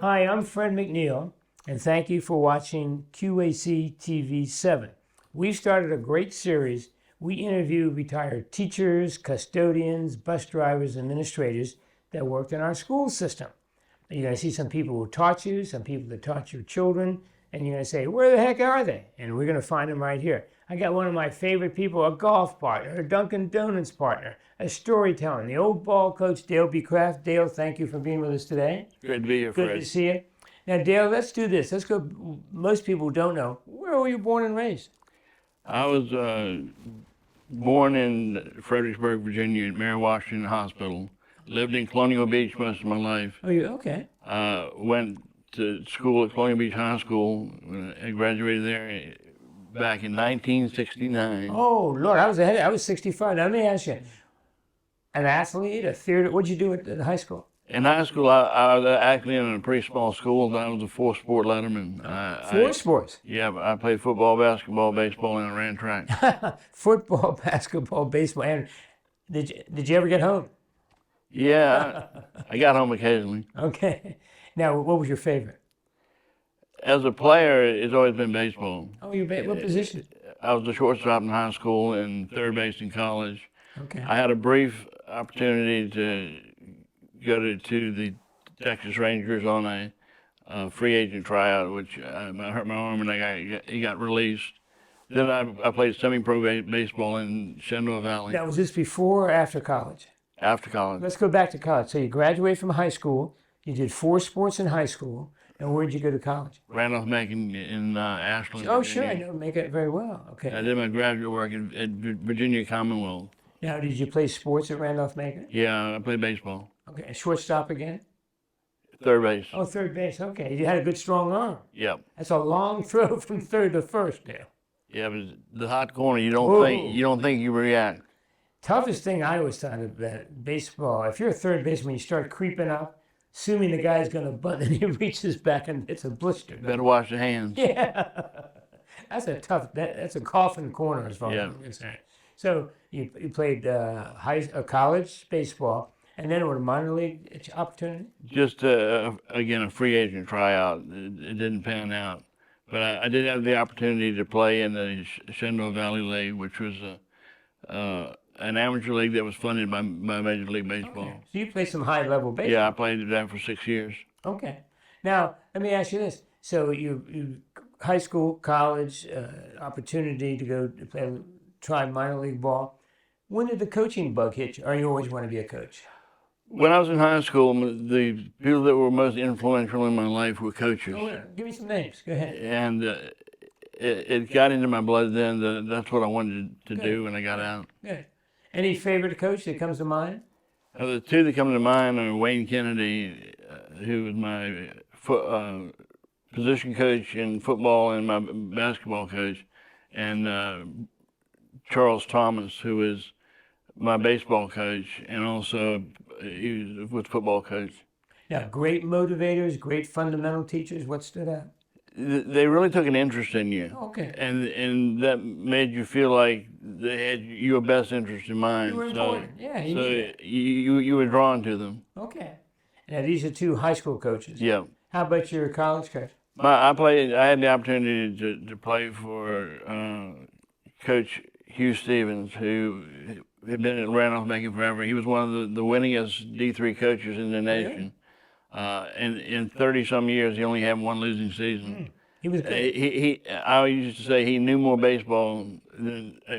Hi, I'm Fred McNeil, and thank you for watching QAC TV 7. We've started a great series. We interview retired teachers, custodians, bus drivers, administrators that worked in our school system. You're going to see some people who taught you, some people that taught your children, and you're going to say, where the heck are they? And we're going to find them right here. I got one of my favorite people, a golf partner, a Dunkin' Donuts partner, a storyteller, the old ball coach, Dale Becraft. Dale, thank you for being with us today. Good to be here, Fred. Good to see you. Now, Dale, let's do this. Let's go. Most people don't know. Where were you born and raised? I was born in Fredericksburg, Virginia, at Mary Washington Hospital. Lived in Colonial Beach most of my life. Oh, you okay? Went to school at Colonial Beach High School. I graduated there back in 1969. Oh, Lord, I was ahead. I was 65. Now, let me ask you. An athlete, a theater, what did you do at high school? In high school, I was actually in a pretty small school. I was a four-sport letterman. Four sports? Yeah, I played football, basketball, baseball, and I ran track. Football, basketball, baseball. And did you ever get home? Yeah, I got home occasionally. Okay. Now, what was your favorite? As a player, it's always been baseball. Oh, what position? I was a shortstop in high school and third base in college. Okay. I had a brief opportunity to go to the Texas Rangers on a free agent tryout, which I hurt my arm and he got released. Then I played semi-pro baseball in Shenandoah Valley. Now, was this before or after college? After college. Let's go back to college. So you graduated from high school. You did 4 sports in high school. And where did you go to college? Randolph-Macon in Ashland. Oh, sure. I know Macon very well. Okay. I did my graduate work at Virginia Commonwealth. Now, did you play sports at Randolph-Macon? Yeah, I played baseball. Okay. And shortstop again? Third base. Oh, third base. Okay. You had a good strong arm. Yep. That's a long throw from third to first, Dale. Yeah, but the hot corner, you don't think you react. Toughest thing I always thought about baseball, if you're a third baseman, you start creeping up, assuming the guy's going to bunt, and he reaches back and it's a blister. Better wash your hands. Yeah. That's a tough, that's a coffin corner as far as I'm concerned. So you played college baseball, and then with a minor league opportunity? Just, again, a free agent tryout. It didn't pan out. But I did have the opportunity to play in the Shenandoah Valley League, which was an amateur league that was funded by Major League Baseball. Okay. So you played some high-level baseball? Yeah, I played that for 6 years. Okay. Now, let me ask you this. So you high school, college, opportunity to go to try minor league ball. When did the coaching bug hit you, or you always want to be a coach? When I was in high school, the people that were most influential in my life were coaches. Oh, yeah. Give me some names. Go ahead. And it got into my blood then. That's what I wanted to do when I got out. Good. Any favorite coach that comes to mind? The two that come to mind are Wayne Kennedy, who was my position coach in football and my basketball coach, and Charles Thomas, who was my baseball coach, and also he was football coach. Now, great motivators, great fundamental teachers. What stood out? They really took an interest in you. Okay. And that made you feel like they had your best interest in mind. You were important. Yeah. You were drawn to them. Okay. Now, these are 2 high school coaches. Yeah. How about your college coach? I had the opportunity to play for Coach Hugh Stevens, who had been at Randolph-Macon forever. He was one of the winningest D3 coaches in the nation. And in 30-some years, he only had 1 losing season. He was good. I used to say he knew more baseball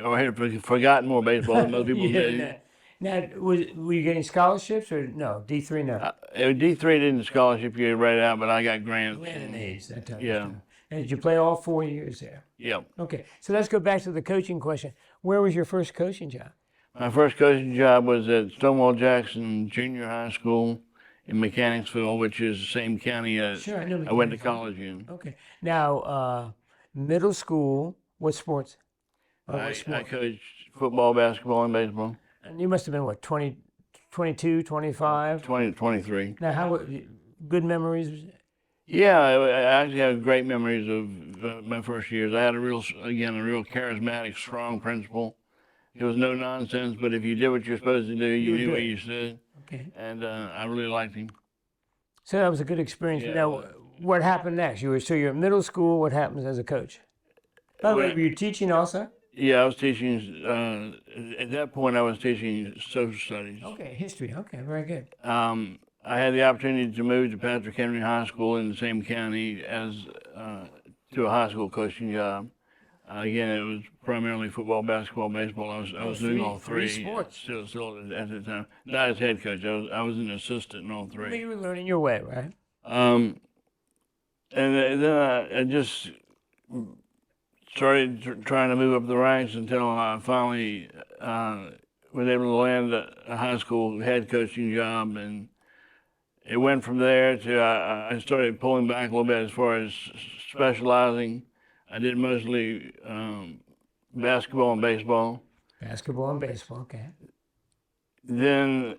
or had forgotten more baseball than most people did. Now, were you getting scholarships or no? D3, no? D3 didn't scholarship you right out, but I got grants. Land and A's, that type of Yeah. stuff. And did you play all 4 years there? Yeah. Okay, so let's go back to the coaching question. Where was your first coaching job? My first coaching job was at Stonewall Jackson Junior High School in Mechanicsville, which is the same county Sure, I know I went to college in. Okay. Now, middle school, what sports? I coached football, basketball, and baseball. And you must have been, what, 22, 25? 23. Now, good memories? Yeah, I actually have great memories of my first years. I had a real charismatic, strong principal. It was no nonsense, but if you did what you're supposed to do, you knew where you stood. Okay. And I really liked him. So that was a good experience. Yeah. Now, what happened next? You're in middle school. What happens as a coach? By the way, were you teaching also? Yeah, I was teaching. At that point, I was teaching social studies. Okay, history. Okay, very good. I had the opportunity to move to Patrick Henry High School in the same county as to a high school coaching job. Again, it was primarily football, basketball, baseball. I was doing all three. Sports. Still at the time. Not as head coach. I was an assistant in all But three. you were learning your way, right? And then I just started trying to move up the ranks until I finally was able to land a high school head coaching job, and it went from there to I started pulling back a little bit as far as specializing. I did mostly basketball and baseball. Basketball and baseball. Okay. Then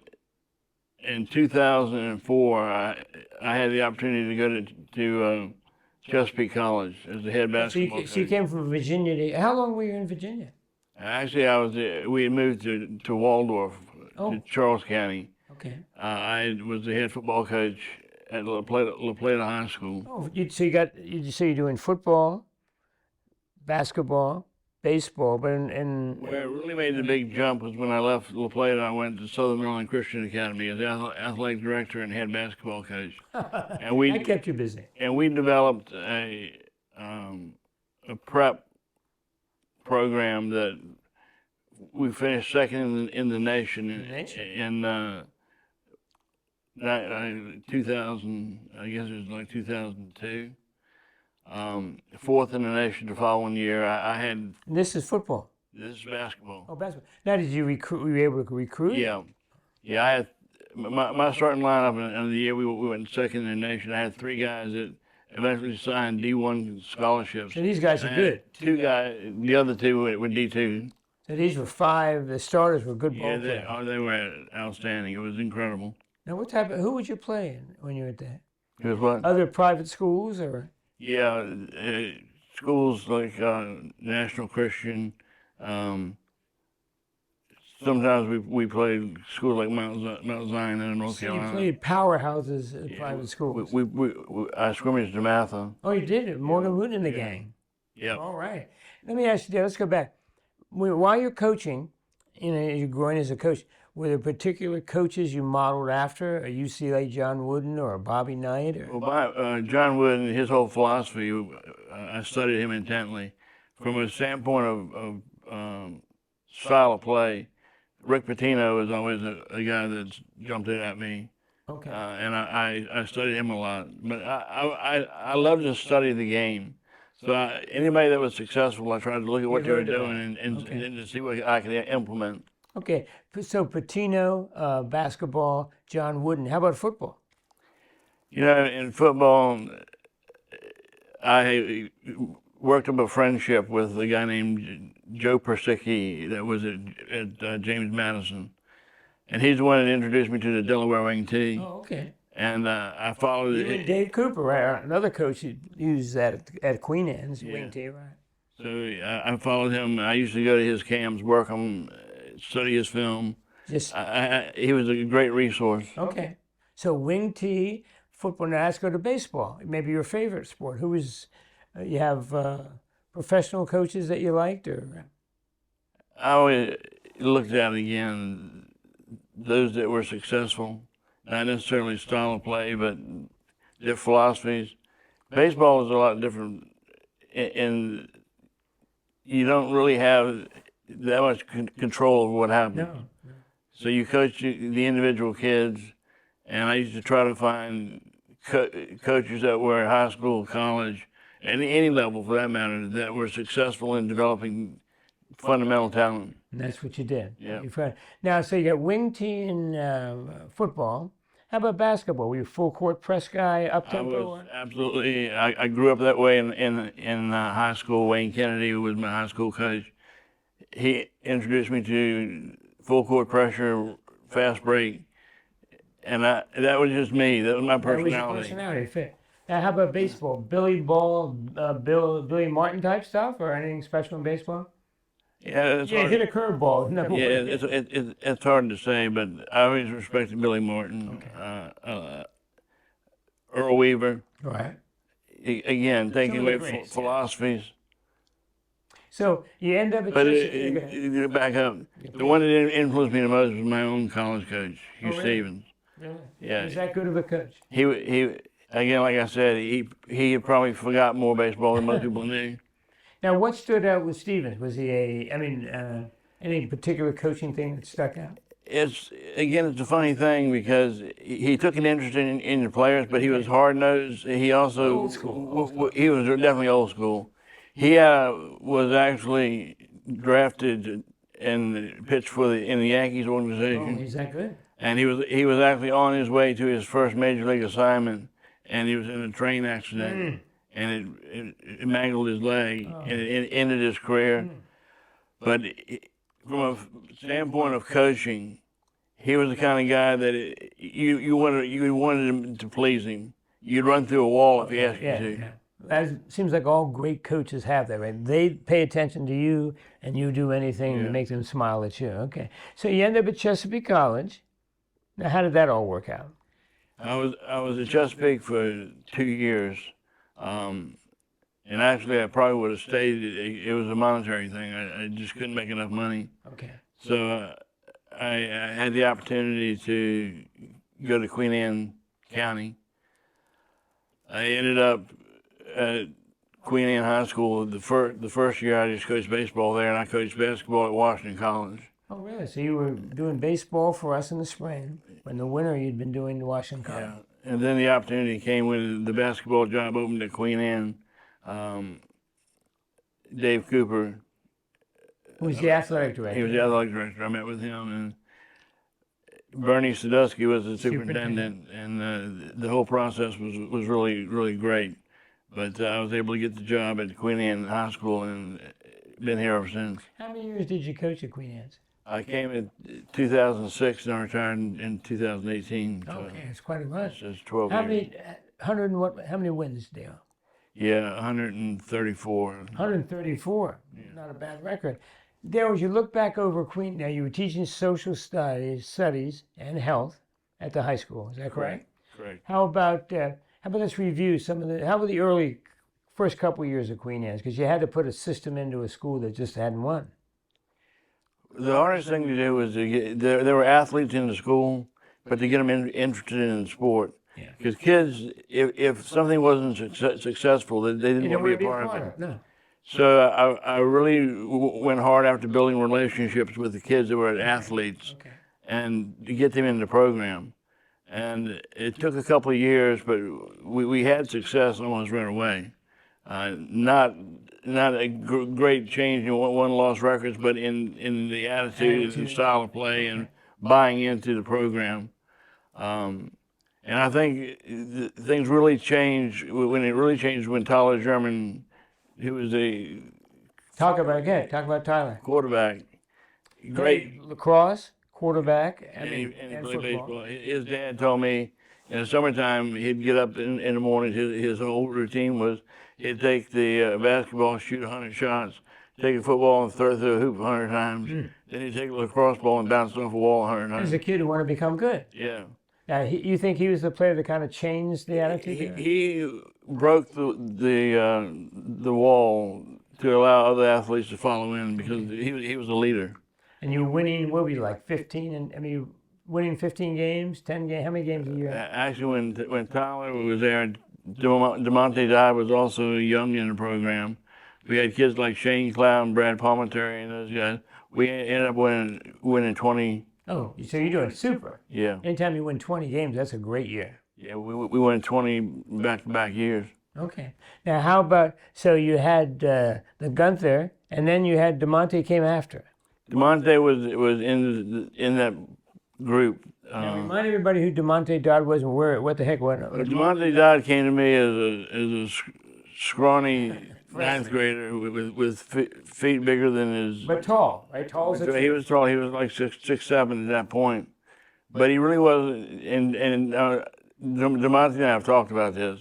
in 2004, I had the opportunity to go to Chesapeake College as the head basketball coach. So you came from Virginia. How long were you in Virginia? Actually, we had moved to Waldorf, to Charles County. Okay. I was the head football coach at La Plata High School. Oh, so you're doing football, basketball, baseball, but Where it really made the big jump was when I left La Plata. I went to Southern Maryland Christian Academy as athletic director and head basketball coach. And that kept you busy. And we developed a prep program that we finished second in the nation in 2000. I guess it was like 2002. Fourth in the nation the following year. I had. This is football. This is basketball. Oh, basketball. Now, did you recruit? Were you able to recruit? Yeah. I had my starting lineup in the year we went second in the nation. I had three guys that eventually signed D1 scholarships. So these guys are good. Two guys. The other two were D2. So these were five. The starters were good ball players. Yeah, they were outstanding. It was incredible. Now, who would you play in when you were there? It was what? Other private schools or? Yeah, schools like National Christian. Sometimes we played schools like Mount Zion in North Carolina. You played powerhouses at private schools. I scrimmaged in Matha. Oh, you did it. Morgan Wooten in the gang. Yeah. All right. Let me ask you. Let's go back. While you're coaching, you're growing as a coach. Were there particular coaches you modeled after, a UCLA John Wooden or a Bobby Knight? Well, John Wooden, his whole philosophy, I studied him intently. From a standpoint of style of play, Rick Pitino is always a guy that's jumped in at me. Okay. And I studied him a lot. But I love to study the game. So anybody that was successful, I tried to look at what they were doing and to see what I could implement. Okay, so Pitino, basketball, John Wooden. How about football? In football, I worked up a friendship with a guy named Joe Persicki that was at James Madison. And he's the one that introduced me to the Delaware wing tee. Oh, okay. And I followed it. You and Dave Cooper, right? Another coach who used that at Queen Anne's wing tee, right? So I followed him. I used to go to his camps, work him, study his film. He was a great resource. Okay. So wing tee, football. Now let's go to baseball. Maybe your favorite sport. Who was? You have professional coaches that you liked, or? I always looked at again those that were successful, not necessarily style of play, but their philosophies. Baseball is a lot different, and you don't really have that much control over what happens. No. So you coach the individual kids, and I used to try to find coaches that were at high school, college, any level for that matter, that were successful in developing fundamental talent. And that's what you did. Yeah. Now, so you got wing tee and football. How about basketball? Were you a full court press guy, up tempo? Absolutely. I grew up that way in high school. Wayne Kennedy, who was my high school coach, he introduced me to full court pressure, fast break, and that was just me. That was my personality. That was your personality fit. Now, how about baseball? Billy Ball, Billy Martin type stuff, or anything special in baseball? Yeah, hit a curveball. No. Yeah, it's hard to say, but I always respected Billy Martin. Okay. Earl Weaver. Right. Again, taking Some of the away greats, yeah. philosophies. So you end up at But Chesapeake. back up, the one that influenced me the most was my own college coach, Hugh Really? Stevens. Really? Yeah. Was that good of a coach? He again, like I said, he had probably forgot more baseball than most people knew. Now, what stood out with Stevens? Was he any particular coaching thing that stuck out? It's a funny thing because he took an interest in the players, but he was hard nosed. He also Old school. he was definitely old school. He was actually drafted and pitched in the Yankees organization. Oh, he's that good. And he was actually on his way to his first major league assignment, and he was in a train accident, and it mangled his leg, and it ended his career. But from a standpoint of coaching, he was the kind of guy that you wanted him to please him. You'd run through a wall if he asked you to. Yeah. That seems like all great coaches have that, right? They pay attention to you, and you do anything to make them smile at you. Okay. So you end up at Chesapeake College. Now, how did that all work out? I was at Chesapeake for 2 years, and actually I probably would have stayed. It was a monetary thing. I just couldn't make enough money. Okay. So I had the opportunity to go to Queen Anne County. I ended up at Queen Anne High School. The first year I just coached baseball there, and I coached basketball at Washington College. Oh, really? So you were doing baseball for us in the spring. In the winter, you'd been doing the Washington College. Yeah, and then the opportunity came when the basketball job opened at Queen Anne. Dave Cooper. Who was the athletic director? He was the athletic director. I met with him, and Bernie Sadusky was the superintendent, and the whole process was really, really great. But I was able to get the job at Queen Anne High School and been here ever since. How many years did you coach at Queen Anne's? I came in 2006 and I retired in 2018. So okay, it's quite a bunch. It's 12 How years. how many wins, Dale? Yeah, 134. 134. Not a bad record. Dale, as you look back over Queen, now you were teaching social studies and health at the high school. Is that correct? Correct. How about let's review how were the early first couple of years of Queen Anne's? Because you had to put a system into a school that just hadn't won. The hardest thing to do was to get there were athletes in the school, but to get them interested in the sport. Because kids, if something wasn't successful, they didn't want to be a part of it. No. So I really went hard after building relationships with the kids that were athletes, and to get them in the program. And it took a couple of years, but we had success almost right away. Not a great change in won-loss records, but in the attitude and style of play and buying into the program. And I think things really changed when Tyler German, who was a Talk about Tyler. quarterback, great Lacrosse, quarterback, and he played baseball. His dad told me in the summertime he'd get up in the morning. His whole routine was he'd take the basketball, shoot 100 shots, take a football and throw through a hoop 100 times. Then he'd take a lacrosse ball and bounce it off a wall 100 times. As a kid who wanted to become good. Yeah. Now, you think he was the player that kind of changed the attitude? He broke the wall to allow other athletes to follow in because he was a leader. And you were winning, what were you, like 15? Winning 15 games, 10 games? How many games a year? Actually, when Tyler was there, DeMonte Dye was also young in the program. We had kids like Shane Cloud, Brad Palmentary, and those guys. We ended up winning 20. Oh, so you're doing super. Yeah. Anytime you win 20 games, that's a great year. Yeah, we won 20 back-to-back years. Okay. Now, how about, so you had the Gunther, and then you had DeMonte came after. DeMonte was in that group. Now, remind everybody who DeMonte Dodd was and what the heck was it? DeMonte Dodd came to me as a scrawny ninth grader with feet bigger than his. But tall, right? Tall as a He was tall. He was like 6'7" at that point. But he really wasn't. And DeMonte and I have talked about this.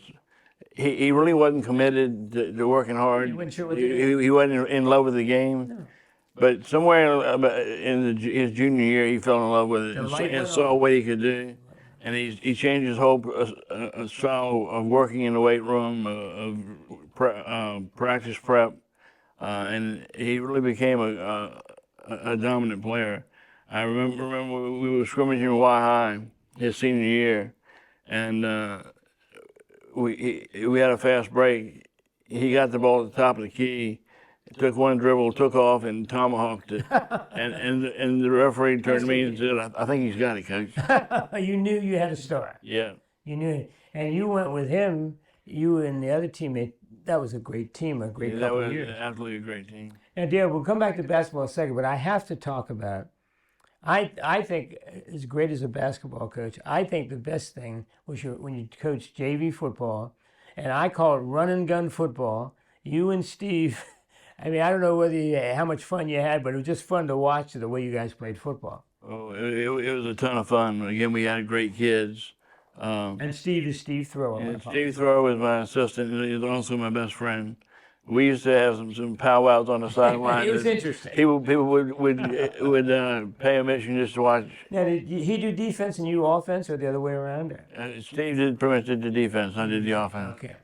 He really wasn't committed to working hard. He wasn't sure what he wasn't in love with the game. No. But somewhere in his junior year, he fell in love with it and saw what he could do. And he changed his whole style of working in the weight room, practice prep, and he really became a dominant player. I remember we were scrimmaging in Y High his senior year, and we had a fast break. He got the ball at the top of the key, took one dribble, took off, and tomahawked it. and the referee turned to me and said, I think he's got it, Coach. You knew you had a star. Yeah. You knew it. And you went with him, you and the other teammate. That was a great team, a great couple of years. That was absolutely a great team. Now, Dale, we'll come back to basketball in a second, but I have to talk about, I think, as great as a basketball coach, I think the best thing was when you coached JV football, and I call it run and gun football. You and Steve, I mean, I don't know how much fun you had, but it was just fun to watch the way you guys played football. Oh, it was a ton of fun. Again, we had great kids. And Steve is Steve Thrower. And Steve Thrower was my assistant, and he was also my best friend. We used to have some powwows on the sideline. It was interesting. People would pay admission just to watch. Now, did he do defense and you offense, or the other way around? Steve pretty much did the defense. I did the offense. Okay.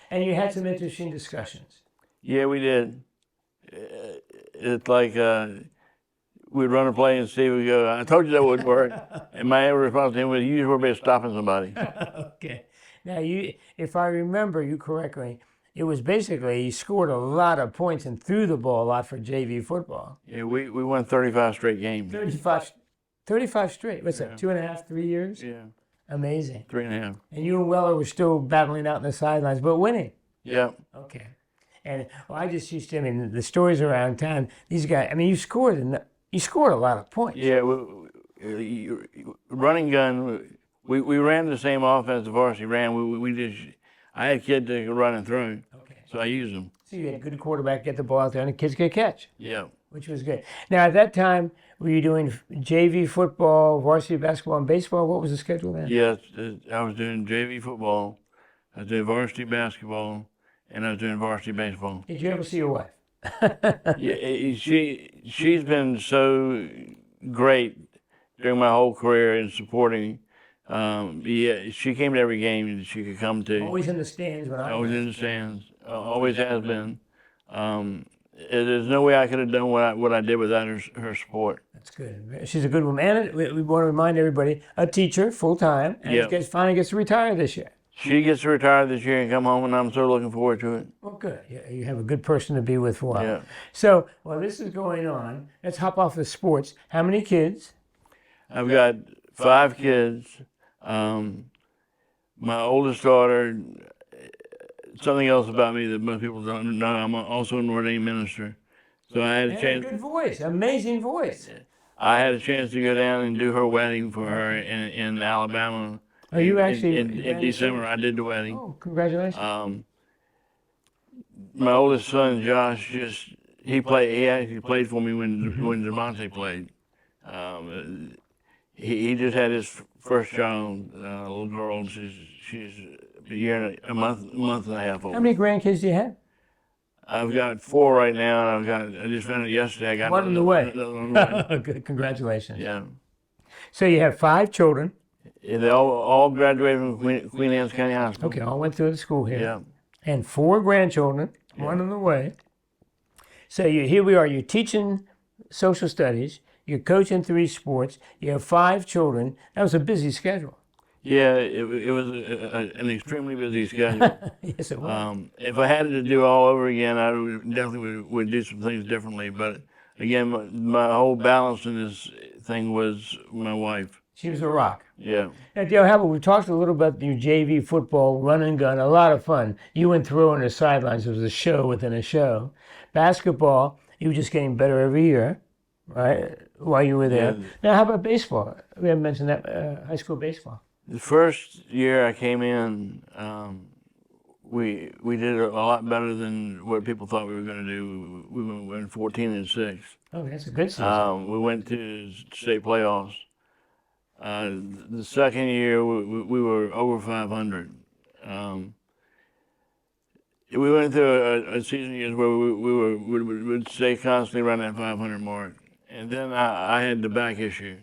And you had some interesting discussions. Yeah, we did. It's like we'd run a play and Steve would go, I told you that wouldn't work. And my response to him was, you just worry about stopping somebody. Okay. Now, if I remember you correctly, it was basically he scored a lot of points and threw the ball a lot for JV football. Yeah, we won 35 straight games. 35 straight. What's that, 2.5, 3 years? Yeah. Amazing. 3.5. And you and Weller were still battling out in the sidelines, but winning. Yeah. Okay. And I just used to, I mean, the stories around town, these guys, I mean, you scored a lot of points. Yeah, running gun, we ran the same offense the varsity ran. I had kids that could run and throw, so I used them. So you had a good quarterback, get the ball out there, and the kids could catch. Yeah. Which was good. Now, at that time, were you doing JV football, varsity basketball, and baseball? What was the schedule then? Yes, I was doing JV football, I was doing varsity basketball, and I was doing varsity baseball. Did you ever see your wife? Yeah, she's been so great during my whole career in supporting. Yeah, she came to every game that she could come to. Always in the stands when I was. Always in the stands. Always has been. There's no way I could have done what I did without her support. That's good. She's a good woman. And we want to remind everybody, a teacher full time, and finally gets to retire this year. She gets to retire this year and come home, and I'm so looking forward to it. Well, good. You have a good person to be with for a while. Yeah. So, while this is going on, let's hop off the sports. How many kids? I've got 5 kids. My oldest daughter, something else about me that most people don't know, I'm also an ordained minister. So I had a chance. Good voice, amazing voice. I had a chance to go down and do her wedding for her in Alabama. Are you actually in December? I did the wedding. Oh, congratulations! My oldest son Josh he actually played for me when Devontae played. He just had his first child, a little girl. She's a month and a half old. How many grandkids do you have? I've got 4 right now, and I just found out yesterday I got one on the way. Good, congratulations. Yeah. So you have 5 children. Yeah, they all graduated from Queen Anne's County High School. Okay, all went through the school here. Yeah. And 4 grandchildren, one on the way. So here we are. You're teaching social studies. You're coaching 3 sports. You have 5 children. That was a busy schedule. Yeah, it was an extremely busy schedule. Yes, it was. If I had it to do all over again, I definitely would do some things differently. But again, my whole balance in this thing was my wife. She was a rock. Yeah. Now, Dale, how about we talked a little about your JV football, run and gun, a lot of fun. You went through on the sidelines. It was a show within a show. Basketball, you were just getting better every year, right, while you were there. Yeah. Now, how about baseball? We haven't mentioned that, high school baseball. The first year I came in, we did a lot better than what people thought we were going to do. We went 14-6. Oh, that's a good season. We went to state playoffs. The second year we were over 500. We went through a season years where we would stay constantly around that 500 mark, and then I had the back issue,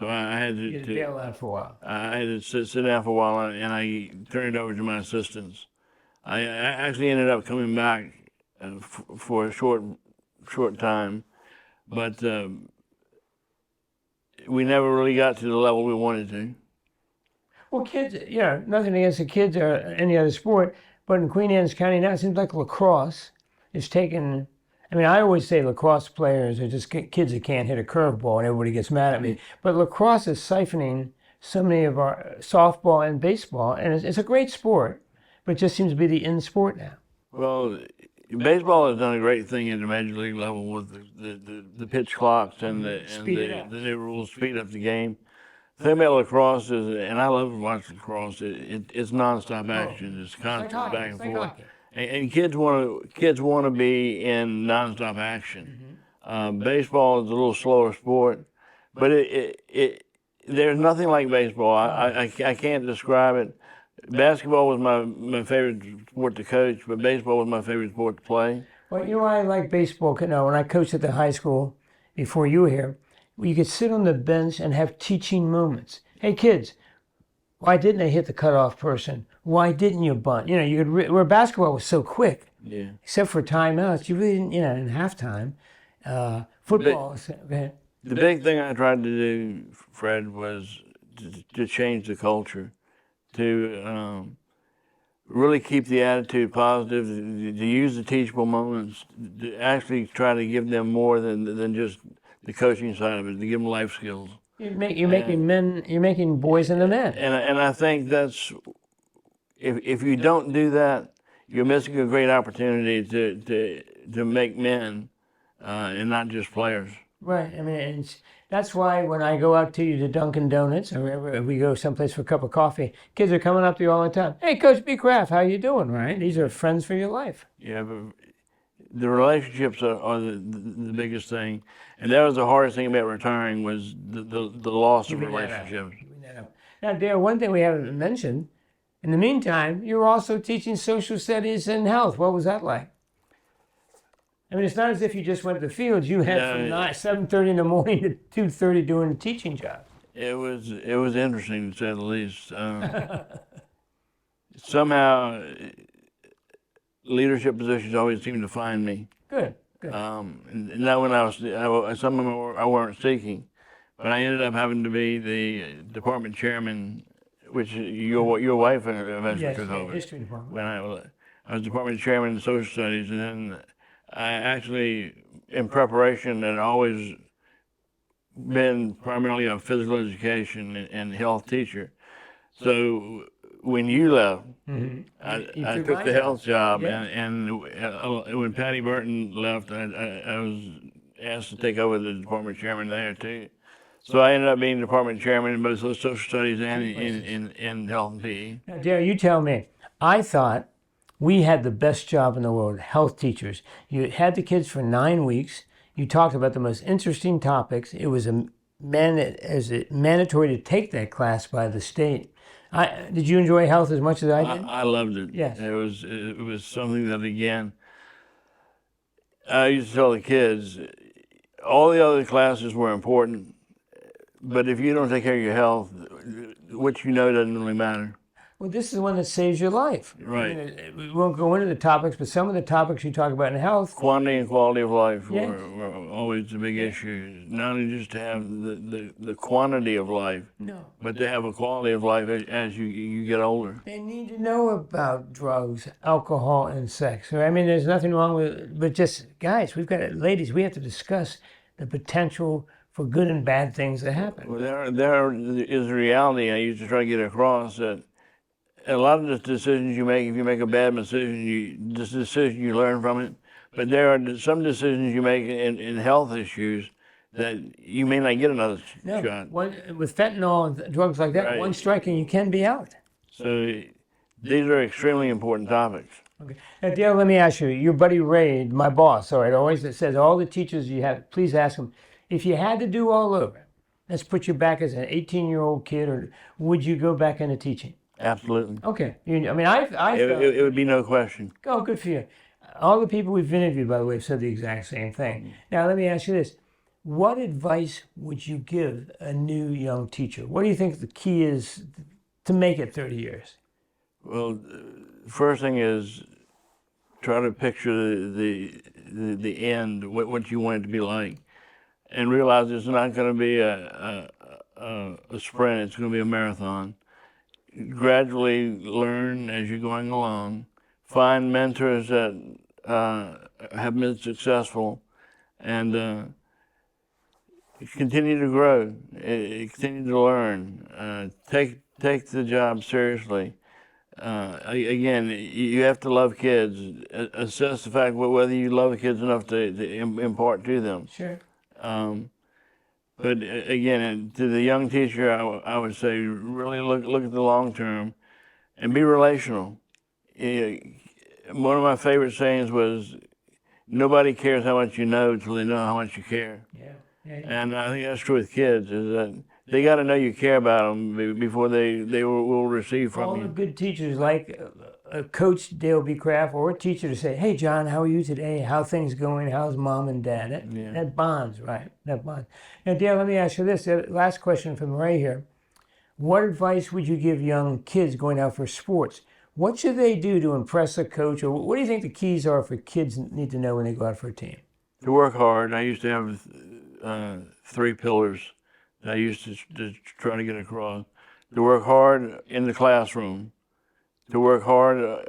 So I had You had to bail out for a while. I had to sit down for a while, and I turned it over to my assistants. I actually ended up coming back for a short time, but we never really got to the level we wanted to. Well, kids, nothing against the kids or any other sport, but in Queen Anne's County now, it seems like lacrosse is taken. I mean, I always say lacrosse players are just kids that can't hit a curveball, and everybody gets mad at me. But lacrosse is siphoning so many of our softball and baseball, and it's a great sport, but it just seems to be the in sport now. Well, baseball has done a great thing at the major league level with the pitch clocks and the new rules, speed up the game. The thing about lacrosse is, and I love watching lacrosse, it's nonstop action. It's constant back and forth. And kids want to be in nonstop action. Baseball is a little slower sport, but there's nothing like baseball. I can't describe it. Basketball was my favorite sport to coach, but baseball was my favorite sport to play. Well, you know why I like baseball? No, when I coached at the high school before you were here, you could sit on the bench and have teaching moments. Hey, kids, why didn't they hit the cutoff person? Why didn't you bunt? You could where basketball was so quick. Yeah. Except for timeouts, you really didn't. In halftime, football. The big thing I tried to do, Fred, was to change the culture, to really keep the attitude positive, to use the teachable moments, to actually try to give them more than just the coaching side of it, to give them life skills. You're making boys into men. And I think that's, if you don't do that, you're missing a great opportunity to make men and not just players. Right. I mean, that's why when I go out to Dunkin' Donuts or wherever we go someplace for a cup of coffee, kids are coming up to you all the time. Hey, Coach Becraft, how you doing? Right? These are friends for your life. Yeah, but the relationships are the biggest thing, and that was the hardest thing about retiring was the loss of relationships. Now, Dale, one thing we haven't mentioned. In the meantime, you're also teaching social studies and health. What was that like? I mean, it's not as if you just went to the field. You had from 7:30 in the morning to 2:30 doing a teaching job. It was interesting to say the least. Somehow, leadership positions always seemed to find me. Good. And not when some of them I weren't seeking, but I ended up having to be the department chairman, which your wife eventually took over. History department. When I was department chairman in social studies, and then I actually, in preparation, had always been primarily a physical education and health teacher. So when you left, I took the health job, and when Patty Burton left, I was asked to take over the department chairman there too. So I ended up being department chairman in both social studies and in health and PE. Now, Dale, you tell me. I thought we had the best job in the world, health teachers. You had the kids for 9 weeks. You talked about the most interesting topics. It was mandatory to take that class by the state. Did you enjoy health as much as I did? I loved it. Yes. It was something that, again, I used to tell the kids, all the other classes were important, but if you don't take care of your health, what you know doesn't really matter. Well, this is the one that saves your life. Right. I mean, we won't go into the topics, but some of the topics you talk about in health. Quantity and quality of life were always a big issue. Not only just to have the quantity of life, but to have a quality of life as you get older. They need to know about drugs, alcohol, and sex. I mean, there's nothing wrong with it, but just, guys, ladies, we have to discuss the potential for good and bad things that happen. Well, there is a reality I used to try to get across that a lot of the decisions you make, if you make a bad decision, you learn from it. But there are some decisions you make in health issues that you may not get another shot. With fentanyl and drugs like that, one strike and you can be out. So these are extremely important topics. Okay. Now, Dale, let me ask you, your buddy Ray, my boss, always says all the teachers you have, please ask him, if you had to do all over, let's put you back as an 18-year-old kid, or would you go back into teaching? Absolutely. Okay. I mean, it would be no question. Oh, good for you. All the people we've interviewed, by the way, have said the exact same thing. Now, let me ask you this. What advice would you give a new young teacher? What do you think the key is to make it 30 years? Well, first thing is try to picture the end, what you want it to be like, and realize it's not going to be a sprint. It's going to be a marathon. Gradually learn as you're going along. Find mentors that have been successful, and continue to grow. Continue to learn. Take the job seriously. Again, you have to love kids. Assess the fact whether you love the kids enough to impart to them. Sure. But again, to the young teacher, I would say really look at the long term, and be relational. One of my favorite sayings was, "Nobody cares how much you know until they know how much you care." Yeah. And I think that's true with kids. Is that they got to know you care about them before they will receive from All you. the good teachers, like Coach Dale Becraft, or a teacher to say, "Hey, John, how are you today? How things going? How's mom and dad?" That bonds, right? That bonds. Now, Dale, let me ask you this. The last question from Ray here. What advice would you give young kids going out for sports? What should they do to impress a coach? Or what do you think the keys are for kids need to know when they go out for a team? To work hard. I used to have 3 pillars that I used to try to get across. To work hard in the classroom, to work hard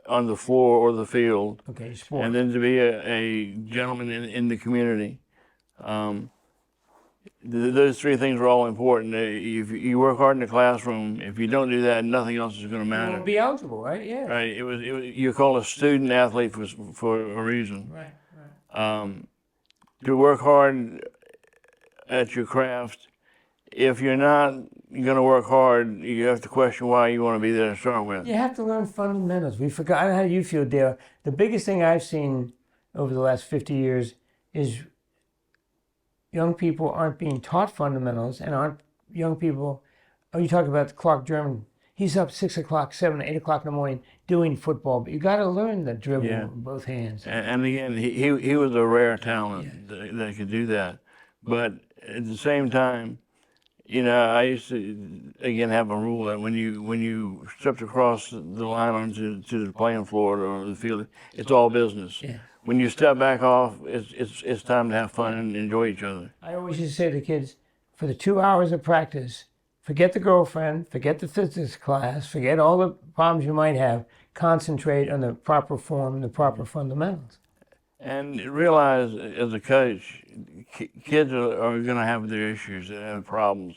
on the floor or the field, Okay, sports. and then to be a gentleman in the community. Those 3 things are all important. If you work hard in the classroom, if you don't do that, nothing else is going to You matter. won't be eligible, right? Yeah. Right. You're called a student athlete for a reason. Right. To work hard at your craft. If you're not going to work hard, you have to question why you want to be there to start with. You have to learn fundamentals. We forgot. I don't know how you feel, Dale. The biggest thing I've seen over the last 50 years is young people aren't being taught fundamentals, and aren't young people. Oh, you talk about Clark German. He's up 6 o'clock, 7, 8 o'clock in the morning doing football, but you got to learn the dribble with both hands. And again, he was a rare talent that could do that. But at the same time, I used to again have a rule that when you stepped across the line onto the playing floor or the field, it's all business. Yeah. When you step back off, it's time to have fun and enjoy each other. I always used to say to the kids, for the 2 hours of practice, forget the girlfriend, forget the physics class, forget all the problems you might have. Concentrate on the proper form and the proper fundamentals. And realize, as a coach, kids are going to have their issues, they have problems.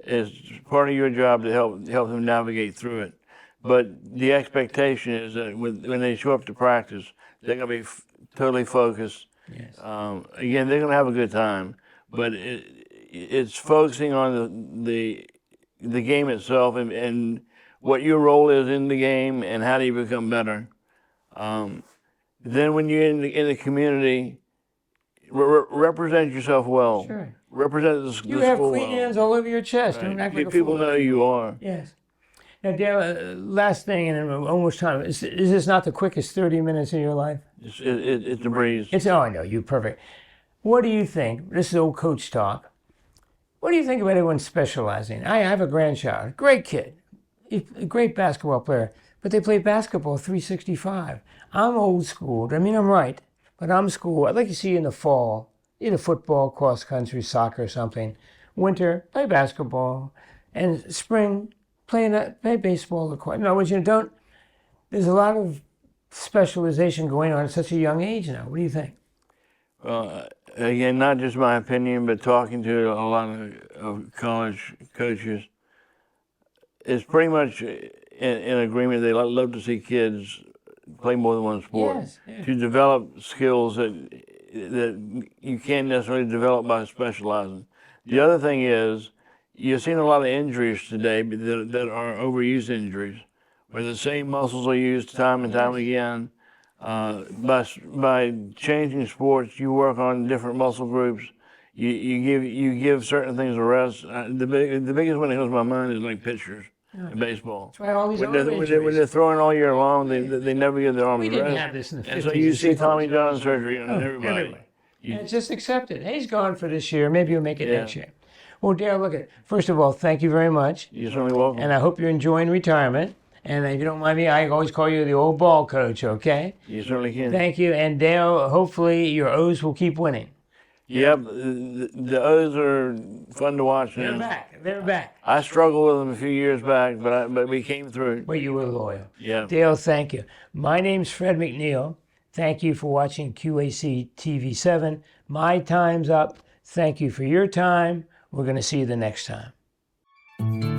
It's part of your job to help them navigate through it. But the expectation is that when they show up to practice, they're going to be totally focused. Yes. Again, they're going to have a good time, but it's focusing on the game itself and what your role is in the game and how do you become better. Then when you're in the community, represent yourself well. Sure. Represent the school You have well. Queen Anne's all over your chest. Right. Don't act like a People fool. know who you are. Yes. Now, Dale, last thing, and almost time. Is this not the quickest 30 minutes of your life? It's a breeze. Oh, I know, you're perfect. What do you think? This is old coach talk. What do you think about everyone specializing? I have a grandchild, great kid, a great basketball player, but they play basketball 365. I'm old school. I mean, I'm right, but I'm school. I'd like to see you in the fall, either football, cross country, soccer, or something. Winter, play basketball, and spring, play baseball. No, there's a lot of specialization going on at such a young age now. What do you think? Again, not just my opinion, but talking to a lot of college coaches, it's pretty much in agreement. They love to see kids play more than one sport. Yes, yeah. To develop skills that you can't necessarily develop by specializing. The other thing is, you're seeing a lot of injuries today that are overuse injuries, where the same muscles are used time and time again. By changing sports, you work on different muscle groups. You give certain things a rest. The biggest one that comes to my mind is like pitchers in baseball. That's why all these When they're throwing all year long, they never give their arms We a didn't rest. have this in the 50s. And so you see Tommy John surgery on everybody. And just accept it. Hey, he's gone for this year. Maybe he'll make it Yeah. next year. Well, Dale, look at first of all, thank you very much. You're certainly welcome. And I hope you're enjoying retirement. And if you don't mind me, I always call you the old ball coach, okay? You certainly can. Thank you. And Dale, hopefully your O's will keep winning. Yep, the O's are fun to watch They're now. back. They're back. I struggled with them a few years back, but we came through. But you were loyal. Yeah. Dale, thank you. My name's Fred McNeil. Thank you for watching QAC TV 7. My time's up. Thank you for your time. We're going to see you the next time.